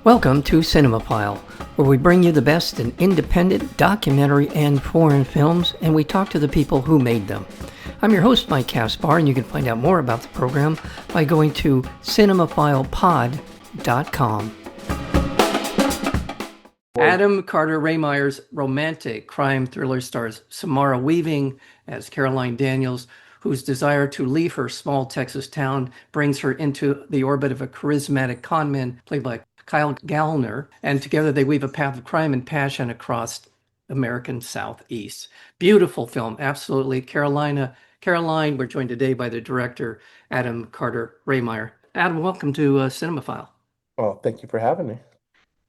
Welcome to Cinemophile, where we bring you the best in independent, documentary, and foreign films, and we talk to the people who made them. I'm your host, Mike Caspar, and you can find out more about the program by going to cinemophilepod.com. Adam Carter Rehmeier's romantic crime thriller stars Samara Weaving as Caroline Daniels, whose desire to leave her small Texas town brings her into the orbit of a charismatic conman played by Gallner, and together they weave a path of crime and passion across American Southeast. Beautiful film, absolutely. Caroline, we're joined today by the director, Adam Carter Rehmeier. Adam, welcome to Cinemophile. Well, thank you for having me.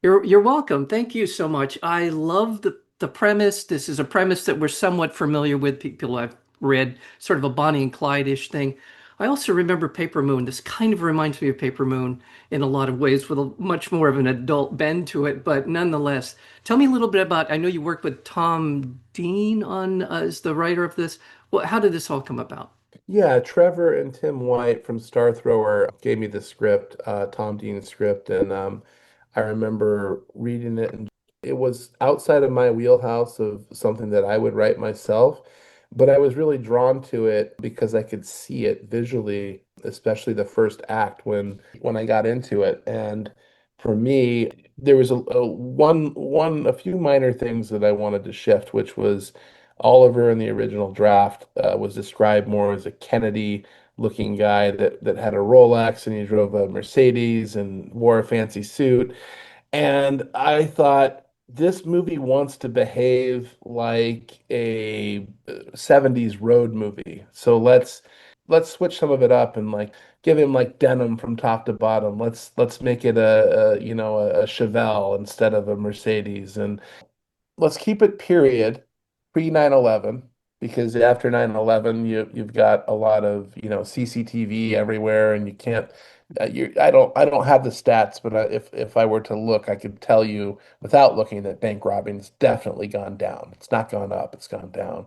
You're welcome. Thank you so much. I love the premise. This is a premise that we're somewhat familiar with. People I've read, sort of a Bonnie and Clyde-ish thing. I also remember Paper Moon. This kind of reminds me of Paper Moon in a lot of ways, with a much more of an adult bend to it. But nonetheless, tell me a little bit about. I know you worked with Tom Dean on as the writer of this. Well, how did this all come about? Yeah, Trevor and Tim White from Star Thrower gave me the script, Tom Dean's script, and I remember reading it, and it was outside of my wheelhouse of something that I would write myself, but I was really drawn to it because I could see it visually, especially the first act when I got into it. And for me, there was a few minor things that I wanted to shift, which was Oliver in the original draft was described more as a Kennedy looking guy that had a Rolex and he drove a Mercedes and wore a fancy suit. And I thought this movie wants to behave like a 70s road movie. So let's switch some of it up and like give him like denim from top to bottom. Let's make it a Chevelle instead of a Mercedes, and let's keep it period pre 9/11, because after 9/11 you've got a lot of CCTV everywhere, and you can't I don't have the stats, but if I were to look, I could tell you without looking that bank robbing's definitely gone down. It's not gone up, it's gone down.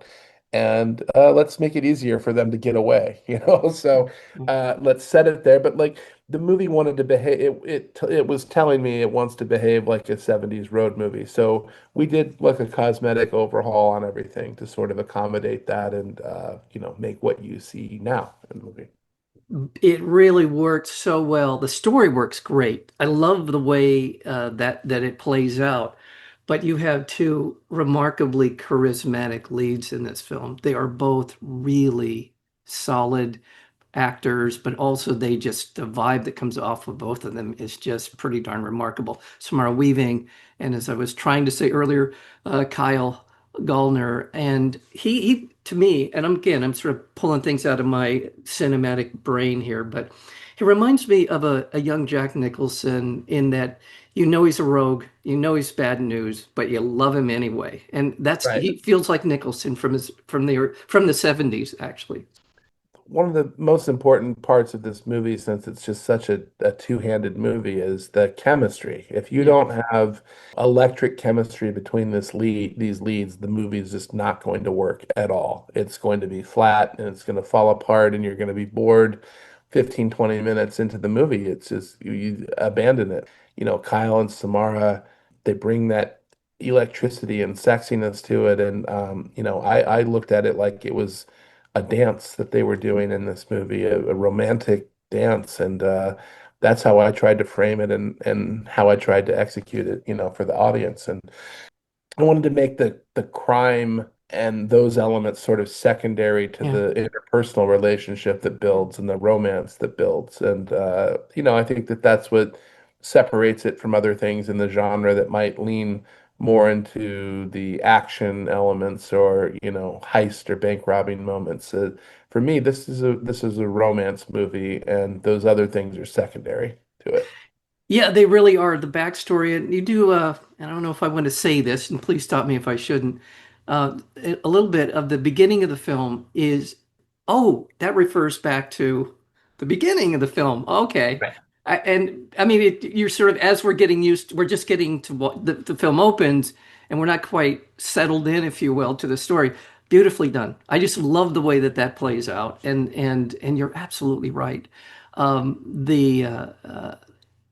And let's make it easier for them to get away, So let's set it there. But like the movie wanted to behave, it was telling me it wants to behave like a 70s road movie. So we did like a cosmetic overhaul on everything to sort of accommodate that and make what you see now in the movie. It really worked so well. The story works great. I love the way that it plays out. But you have two remarkably charismatic leads in this film. They are both really solid actors, but also the vibe that comes off of both of them is just pretty darn remarkable. Samara Weaving, and as I was trying to say earlier, Kyle Gallner, and he to me, and I'm sort of pulling things out of my cinematic brain here, but he reminds me of a young Jack Nicholson in that he's a rogue, he's bad news, but you love him anyway, and Right. he feels like Nicholson from the 70s actually. One of the most important parts of this movie, since it's just such a two-handed movie, is the chemistry. If you Yeah. don't have electric chemistry between these leads, the movie is just not going to work at all. It's going to be flat and it's going to fall apart and you're going to be bored 15, 20 minutes into the movie. It's just you abandon it. Kyle and Samara, they bring that electricity and sexiness to it. And I looked at it like it was a dance that they were doing in this movie, a romantic dance, and that's how I tried to frame it and how I tried to execute it, for the audience. And I wanted to make the crime and those elements sort of secondary to Yeah. the interpersonal relationship that builds and the romance that builds. And I think that that's what separates it from other things in the genre that might lean more into the action elements or, heist or bank robbing moments. For me, this is a romance movie, and those other things are secondary to it. Yeah, they really are. The backstory, and you do, and I don't know if I want to say this, and please stop me if I shouldn't. A little bit of the beginning of the film is, oh, that refers back to the beginning of the film. Okay. Right. And I mean, you're sort of, as we're just getting to what the film opens, and we're not quite settled in, if you will, to the story. Beautifully done. I just love the way that plays out, and you're absolutely right. The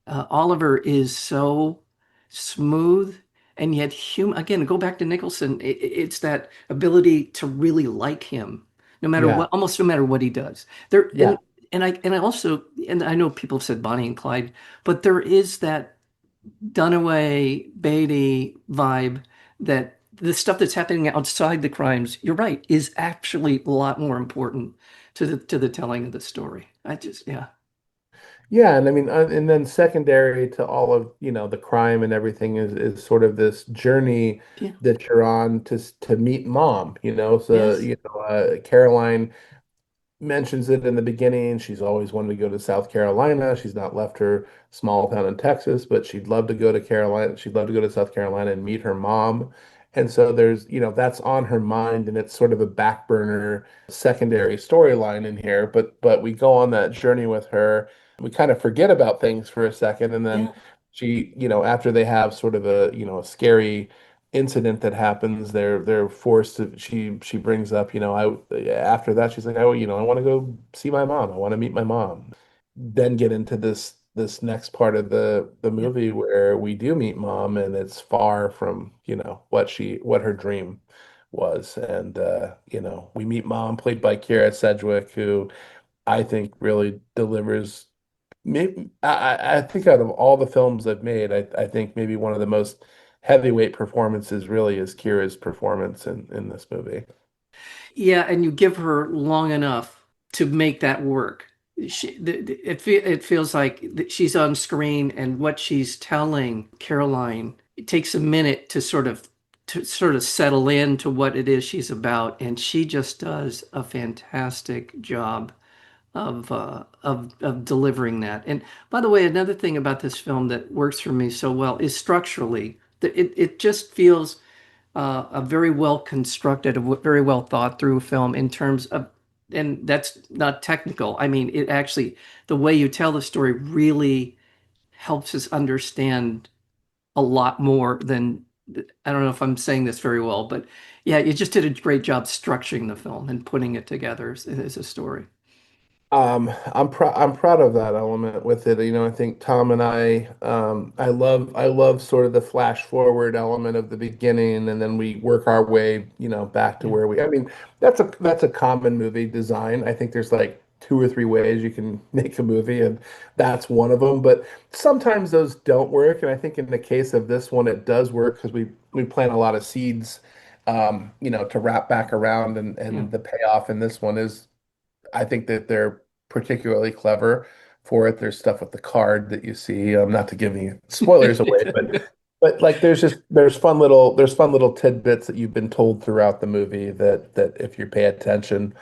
Oliver is so smooth and yet human. Again, go back to Nicholson. It's that ability to really like him, no matter Yeah. what, almost no matter what he does. There Yeah. and I also and I know people have said Bonnie and Clyde, but there is that Dunaway Beatty vibe that the stuff that's happening outside the crimes, you're right, is actually a lot more important to the telling of the story. I just yeah. Yeah, and I mean, and then secondary to all of, the crime and everything is sort of this journey Yeah. that you're on to meet mom, So, Yes. Caroline mentions it in the beginning. She's always wanted to go to South Carolina. She's not left her small town in Texas, but she'd love to go to Carolina. She'd love to go to South Carolina and meet her mom. And so there's, that's on her mind, and it's sort of a back burner secondary storyline in here. But we go on that journey with her. We kind of forget about things for a second, and then Yeah. she, after they have sort of a scary incident that happens, they're forced to she brings up, after that she's like, oh, I want to go see my mom. I want to meet my mom. Then get into this next part of the Yeah. movie where we do meet mom, and it's far from, what her dream was. And we meet mom played by Kyra Sedgwick, who I think really delivers. Maybe I think out of all the films I've made, I think maybe one of the most heavyweight performances really is Kira's performance in this movie. Yeah, and you give her long enough to make that work. It feels like she's on screen, and what she's telling Caroline, it takes a minute to sort of settle into what it is she's about, and she just does a fantastic job of delivering that. And by the way, another thing about this film that works for me so well is structurally. It just feels a very well constructed, very well thought through film in terms of, and that's not technical. I mean, it actually, the way you tell the story really helps us understand a lot more than, I don't know if I'm saying this very well, but yeah, you just did a great job structuring the film and putting it together as a story. I'm proud of that element with it. I think Tom and I love sort of the flash forward element of the beginning, and then we work our way, back to Yeah. where I mean, that's a common movie design. I think there's like two or three ways you can make a movie, and that's one of them. But sometimes those don't work, and I think in the case of this one, it does work because we plant a lot of seeds, to wrap back around, and Yeah. the payoff in this one is. I think that they're particularly clever for it. There's stuff with the card that you see, not to give any spoilers away, but like there's fun little tidbits that you've been told throughout the movie that if you pay attention,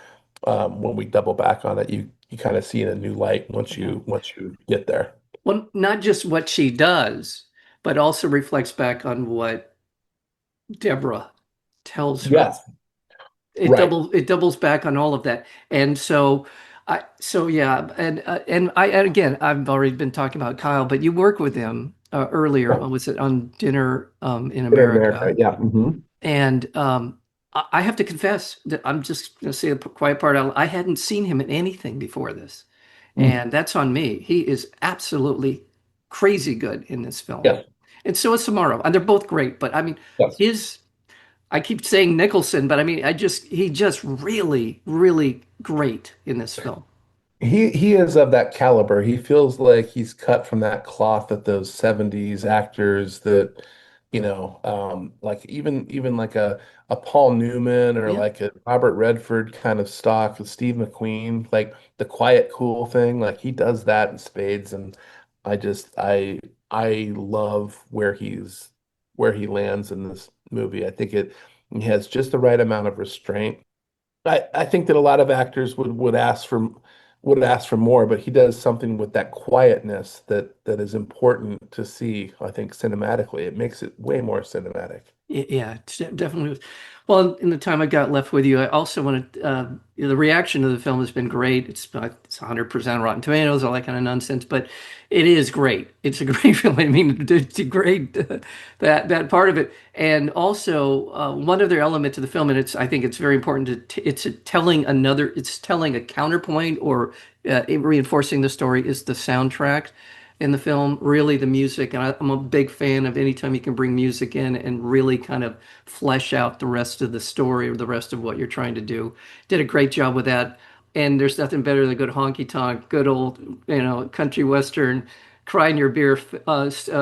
when we double back on it, you kind of see in a new light once Yeah. you get there. Well, not just what she does, but also reflects back on what Deborah tells her. Yes, right. It doubles back on all of that. And so yeah, and again, I've already been talking about Kyle, but you worked with him earlier. Yeah. Was it on Dinner in In America, America? yeah. And I have to confess that I'm just going to say a quiet part out. I hadn't seen him in anything before this, Mhm. and that's on me. He is absolutely crazy good in this film, Yes, and so is Samara. And they're both great, but I mean, yes. his I keep saying Nicholson, but I mean, he just really, really great in this film. He is of that caliber. He feels like he's cut from that cloth that those 70s actors that, like even like a Paul Newman or Yeah, like a Robert Redford kind of stock with Steve McQueen, like the quiet cool thing. Like he does that in spades, and I love where he lands in this movie. I think he has just the right amount of restraint. I think that a lot of actors would ask for more, but he does something with that quietness that is important to see, I think, cinematically. It makes it way more cinematic. yeah, definitely. Well, in the time I got left with you, I also wanted the reaction to the film has been great. It's 100% Rotten Tomatoes, all that kind of nonsense, but it is great. It's a great film. I mean, it's a great that part of it, and also one other element to the film, and I think it's very important it's telling a counterpoint or reinforcing the story is the soundtrack. in the film, really the music. And I'm a big fan of anytime you can bring music in and really kind of flesh out the rest of the story or the rest of what you're trying to do. Did a great job with that. And there's nothing better than a good honky tonk, good old, country western, cry in your beer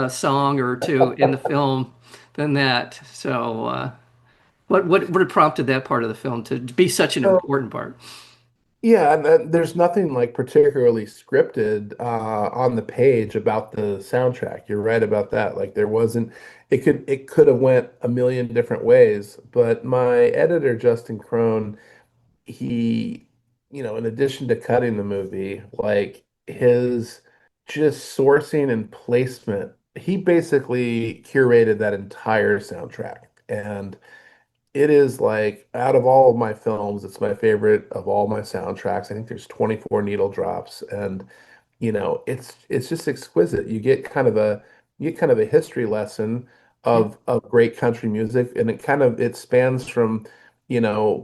song or two in the film than that. So, what prompted that part of the film to be such an important part? Yeah, and there's nothing like particularly scripted on the page about the soundtrack. You're right about that. Like there wasn't it could have went a million different ways, but my editor Justin Crone, he, in addition to cutting the movie, like his just sourcing and placement, he basically curated that entire soundtrack. And it is like out of all of my films, it's my favorite of all my soundtracks. I think there's 24 needle drops, and it's just exquisite. You get kind of a history lesson of great country music, and it spans from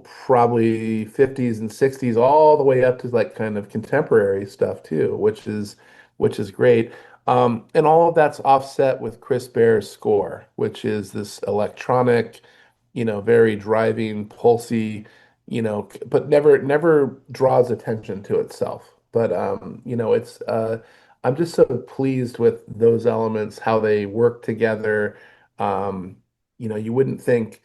probably 50s and 60s all the way up to like kind of contemporary stuff too, which is great. And all of that's offset with Chris Bear's score, which is this electronic, very driving, pulsy, but never draws attention to itself. But I'm just so pleased with those elements, how they work together. Um, you wouldn't think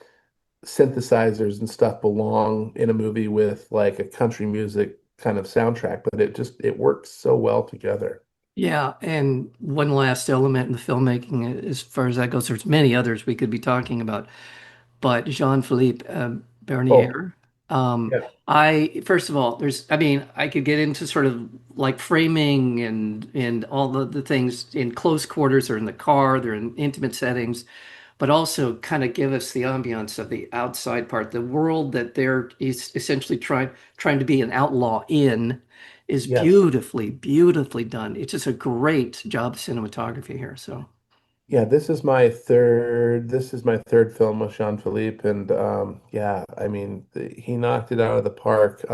synthesizers and stuff belong in a movie with like a country music kind of soundtrack, but it works so well together. Yeah, and one last element in the filmmaking, as far as that goes, there's many others we could be talking about, but Jean-Philippe Oh, Bernier. Um, yeah. first of all, I mean, I could get into sort of like framing and all the things in close quarters or in the car, they're in intimate settings, but also kind of give us the ambiance of the outside part, the world that they're essentially trying to be an outlaw in is Yes. beautifully done. It's just a great job of cinematography here. So, Yeah, this is my third film with Jean-Philippe, and yeah, I mean he knocked it out of the park.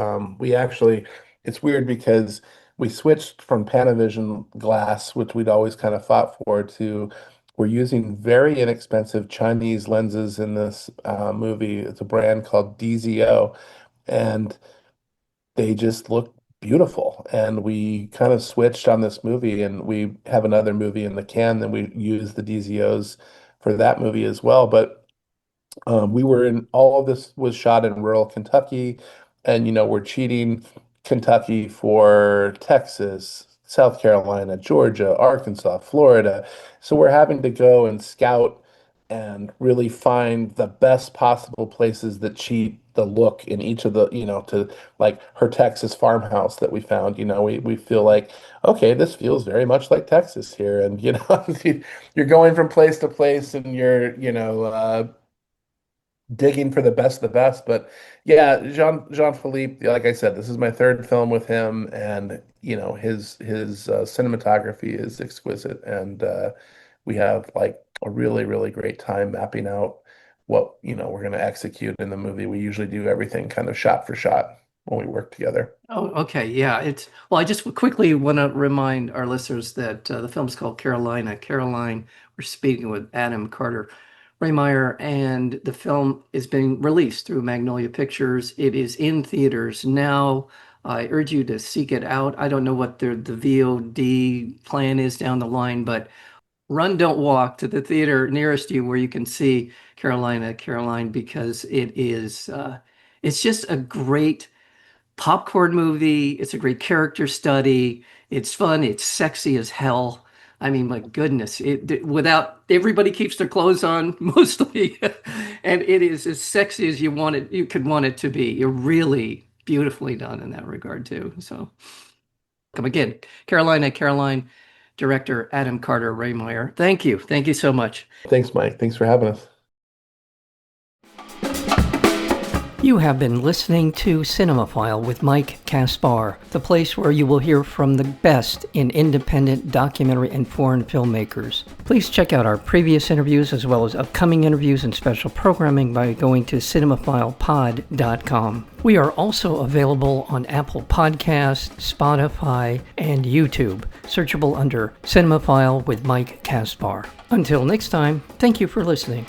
It's weird because we switched from Panavision glass, which we'd always kind of fought for, to we're using very inexpensive Chinese lenses in this movie. It's a brand called DZO, and they just look beautiful. And we kind of switched on this movie, and we have another movie in the can that we use the DZOs for that movie as well. But we were in all of this was shot in rural Kentucky, and we're cheating Kentucky for Texas, South Carolina, Georgia, Arkansas, Florida. So we're having to go and scout and really find the best possible places that cheat the look in each of the, to like her Texas farmhouse that we found. We feel like, okay, this feels very much like Texas here. And, you're going from place to place and you're, digging for the best of the best. But yeah, Jean-Philippe, like I said, this is my third film with him, and his cinematography is exquisite, and we have like a really really great time mapping out what we're going to execute in the movie. We usually do everything kind of shot for shot when we work together. oh, okay, yeah. Well, I just quickly want to remind our listeners that the film's called Carolina. Caroline, we're speaking with Adam Carter Rehmeier, and the film is being released through Magnolia Pictures. It is in theaters now. I urge you to seek it out. I don't know what the VOD plan is down the line, but run, don't walk to the theater nearest you where you can see Caroline, because it's just a great popcorn movie. It's a great character study. It's fun. It's sexy as hell. I mean, my goodness, without everybody keeps their clothes on mostly, and it is as sexy as you could want it to be. You're really beautifully done in that regard too. So, come again, Caroline, director Adam Carter Rehmeier. Thank you so much. Thanks, Mike. Thanks for having us. You have been listening to Cinemaphile with Mike Kaspar, the place where you will hear from the best in independent documentary and foreign filmmakers. Please check out our previous interviews as well as upcoming interviews and special programming by going to cinemaphilepod.com. We are also available on Apple Podcasts, Spotify, and YouTube, searchable under Cinemaphile with Mike Kaspar. Until next time, thank you for listening.